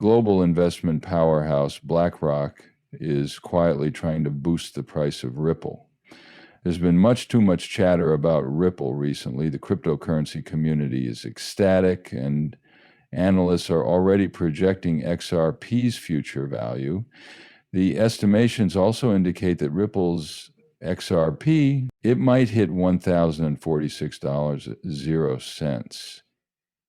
Global investment powerhouse BlackRock is quietly trying to boost the price of Ripple. There's been much too much chatter about Ripple recently. The cryptocurrency community is ecstatic, and analysts are already projecting XRP's future value. The estimations also indicate that Ripple's XRP, it might hit $1,046.00.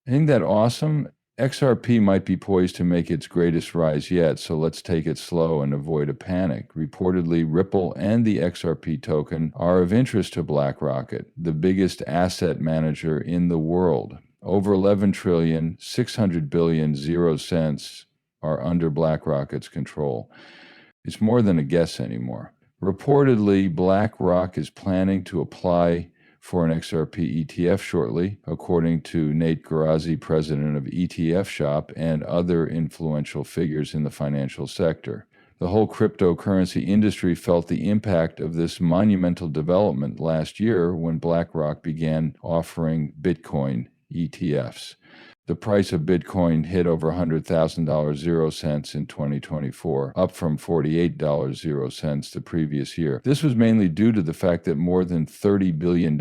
Isn't that awesome? XRP might be poised to make its greatest rise yet, so let's take it slow and avoid a panic. Reportedly, Ripple and the XRP token are of interest to BlackRock, the biggest asset manager in the world. Over 11 trillion, 600 billion 0 cents are under BlackRock's control. It's more than a guess anymore. Reportedly, BlackRock is planning to apply for an XRP ETF shortly, according to Nate Garazi, president of ETF Shop, and other influential figures in the financial sector. The whole cryptocurrency industry felt the impact of this monumental development last year when BlackRock began offering Bitcoin ETFs. The price of Bitcoin hit over $100,000 0 cents in 2024, up from $48 0 cents the previous year. This was mainly due to the fact that more than $30 billion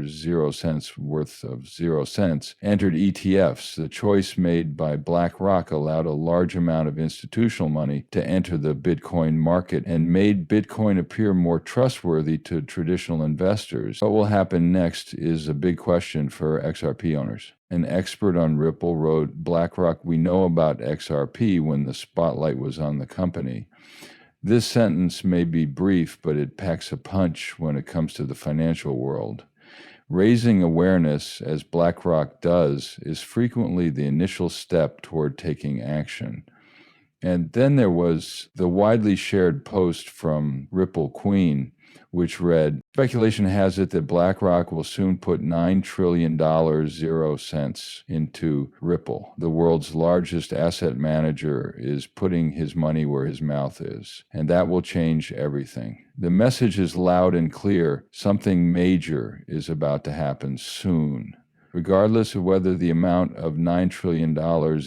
0 cents worth of 0 cents entered ETFs. The choice made by BlackRock allowed a large amount of institutional money to enter the Bitcoin market and made Bitcoin appear more trustworthy to traditional investors. What will happen next is a big question for XRP owners. An expert on Ripple wrote, "BlackRock, we know about XRP when the spotlight was on the company." This sentence may be brief, but it packs a punch when it comes to the financial world. Raising awareness, as BlackRock does, is frequently the initial step toward taking action. And then there was the widely shared post from Ripple Queen, which read, "Speculation has it that BlackRock will soon put $9 trillion 0 cents into Ripple. The world's largest asset manager is putting his money where his mouth is, and that will change everything." The message is loud and clear. Something major is about to happen soon. Regardless of whether the amount of $9 trillion 0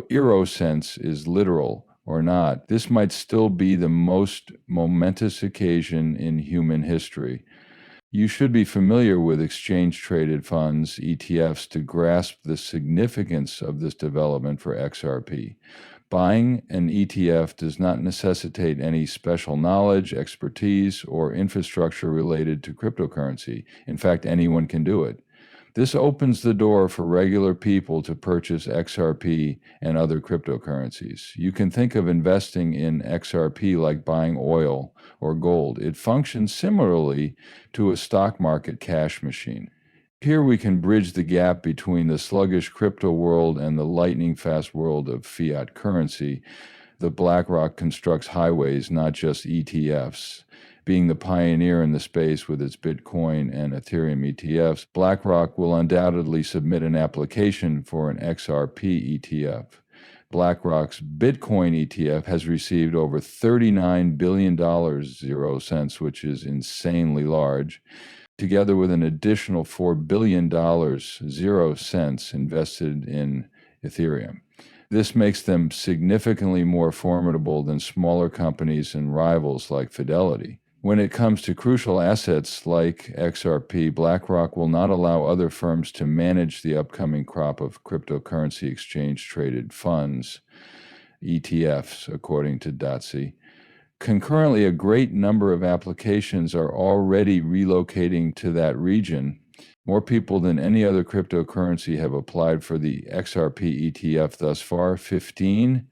euro cents is literal or not, this might still be the most momentous occasion in human history. You should be familiar with exchange-traded funds, ETFs, to grasp the significance of this development for XRP. Buying an ETF does not necessitate any special knowledge, expertise, or infrastructure related to cryptocurrency. In fact, anyone can do it. This opens the door for regular people to purchase XRP and other cryptocurrencies. You can think of investing in XRP like buying oil or gold. It functions similarly to a stock market cash machine. Here we can bridge the gap between the sluggish crypto world and the lightning-fast world of fiat currency. The BlackRock constructs highways, not just ETFs. Being the pioneer in the space with its Bitcoin and Ethereum ETFs, BlackRock will undoubtedly submit an application for an XRP ETF. BlackRock's Bitcoin ETF has received over $39 billion 0 cents, which is insanely large, together with an additional $4 billion 0 cents invested in Ethereum. This makes them significantly more formidable than smaller companies and rivals like Fidelity. When it comes to crucial assets like XRP, BlackRock will not allow other firms to manage the upcoming crop of cryptocurrency exchange-traded funds, ETFs, according to Dotsie. Concurrently, a great number of applications are already relocating to that region. More people than any other cryptocurrency have applied for the XRP ETF thus far, 15.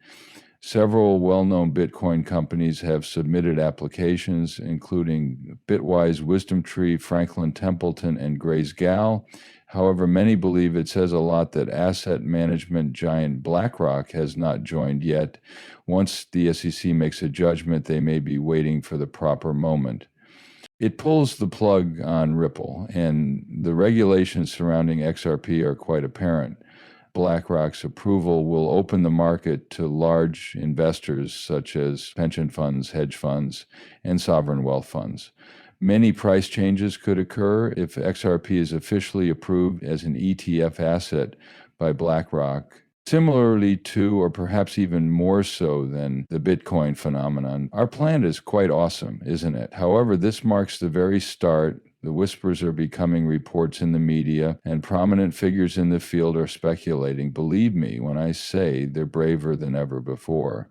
Several well-known Bitcoin companies have submitted applications, including Bitwise, WisdomTree, Franklin Templeton, and Grayscale. However, many believe it says a lot that asset management giant BlackRock has not joined yet. Once the SEC makes a judgment, they may be waiting for the proper moment. It pulls the plug on Ripple, and the regulations surrounding XRP are quite apparent. BlackRock's approval will open the market to large investors such as pension funds, hedge funds, and sovereign wealth funds. Many price changes could occur if XRP is officially approved as an ETF asset by BlackRock. Similarly to, or perhaps even more so than the Bitcoin phenomenon, our planet is quite awesome, isn't it? However, this marks the very start. The whispers are becoming reports in the media, and prominent figures in the field are speculating. Believe me when I say they're braver than ever before.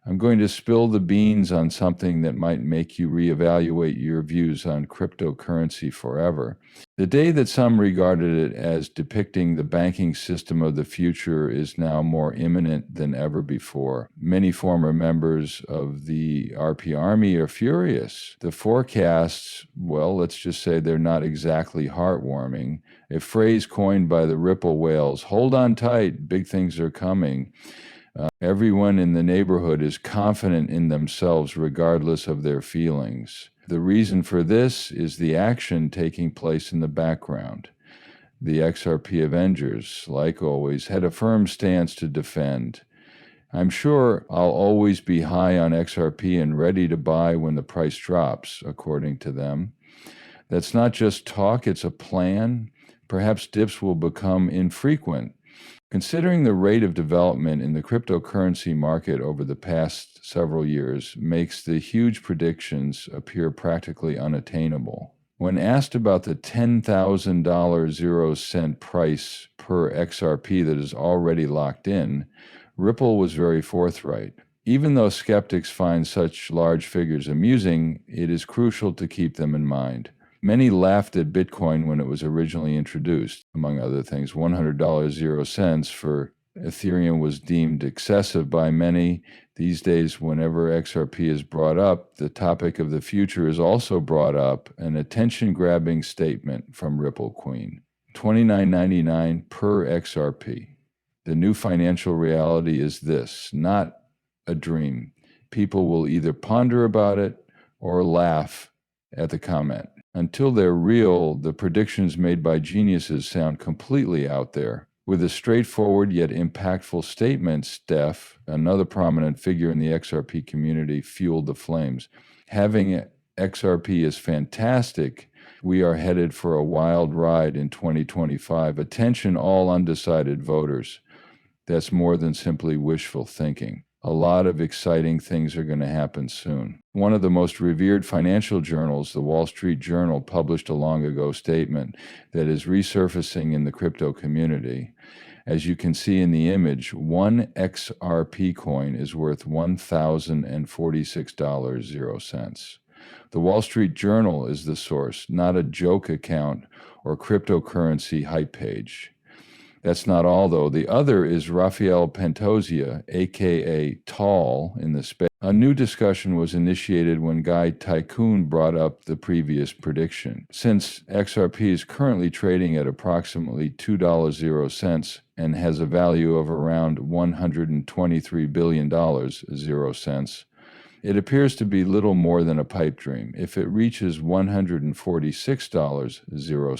I'm going to spill the beans on something that might make you reevaluate your views on cryptocurrency forever. The day that some regarded it as depicting the banking system of the future is now more imminent than ever before. Many former members of the RP Army are furious. The forecasts, well, let's just say they're not exactly heartwarming. A phrase coined by the Ripple whales, hold on tight, big things are coming. Everyone in the neighborhood is confident in themselves regardless of their feelings. The reason for this is the action taking place in the background. The XRP Avengers, like always, had a firm stance to defend. I'm sure I'll always be high on XRP and ready to buy when the price drops, according to them. That's not just talk, it's a plan. Perhaps dips will become infrequent. Considering the rate of development in the cryptocurrency market over the past several years makes the huge predictions appear practically unattainable. When asked about the $10,000 0 cent price per XRP that is already locked in, Ripple was very forthright. Even though skeptics find such large figures amusing, it is crucial to keep them in mind. Many laughed at Bitcoin when it was originally introduced. Among other things, $100 0 cents for Ethereum was deemed excessive by many. These days, whenever XRP is brought up, the topic of the future is also brought up, an attention-grabbing statement from Ripple Queen. $29.99 per XRP. The new financial reality is this, not a dream. People will either ponder about it or laugh at the comment. Until they're real, the predictions made by geniuses sound completely out there. With a straightforward yet impactful statement, Steph, another prominent figure in the XRP community, fueled the flames. Having XRP is fantastic. We are headed for a wild ride in 2025. Attention, all undecided voters. That's more than simply wishful thinking. A lot of exciting things are going to happen soon. One of the most revered financial journals, the Wall Street Journal, published a long ago statement that is resurfacing in the crypto community. As you can see in the image, one XRP coin is worth $1,046 0 cents. The Wall Street Journal is the source, not a joke account or cryptocurrency hype page. That's not all, though. The other is Rafael Pantosia, a.k.a. Tall, in the space. A new discussion was initiated when Guy Tycoon brought up the previous prediction. Since XRP is currently trading at approximately $2 0 cents and has a value of around $123 billion 0 cents, it appears to be little more than a pipe dream. If it reaches $146 0